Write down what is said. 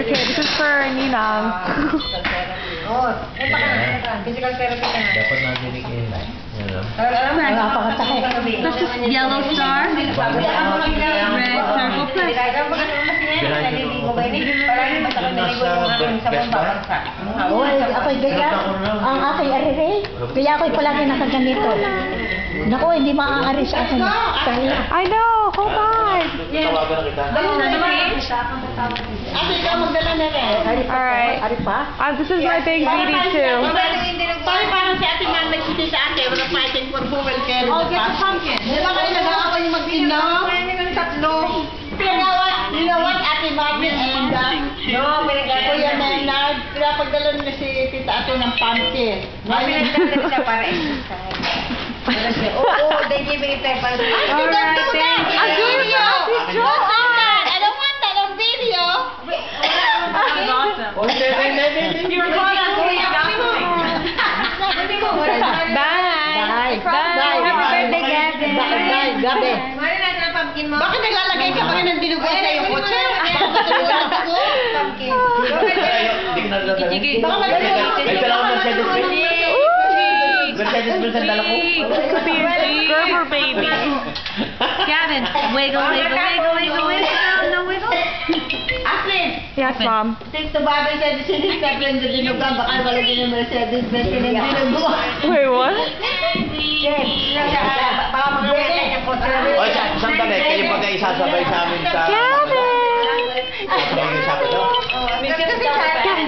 Okay, this is for Ninang. Oh, physical therapy ka na. Dapat nadinig eh. Alam mo na, This is yellow star, red circle plus. Uy, ako'y ganyan. Ang aking arere. Kaya ako'y palagi nakaganito. Naku, hindi maaari sa akin. I know, hold on. Tawagan na kita. Ate, ikaw magdala na rin. Alright. Ari pa? This is my big baby too. Parang si ate man nagsisi sa ate. We're fighting for who will carry the pumpkin. Di ba kayo nag-aaway mag-ina? You know what, Ate Marvin and Kuya Maynard, pinapagdala nila si Tita Ate ng pumpkin. Pinagdala siya para exercise. Oo, they give it para Alright, thank you. I'm doing it for Ate Jo. I don't want that on video. Bye. Bye. Happy birthday, Gavin. Bye, Gabi. Mali natin ang pumpkin mo. Bakit naglalagay ka pa rin ng dinugan sa iyong kotse? Pumpkin. Hindi ko nalalaman. Baka mag- May dala ko Mercedes Benz. Mercedes Benz ang dala ko. Gerber baby. Gavin, wiggle, wiggle, wiggle, wiggle, wiggle, no wiggle. Aslin, Yes, Mom. ito bagay sa decision na rin sa dinugan. Baka malagay ng Mercedes Benz ng dinugan. Wait, what? Baka mag-break yung kotse. O, sandali. Kayo pag-isasabay sa amin sa... Gavin! Sa pag-isasabay sa amin. Kasi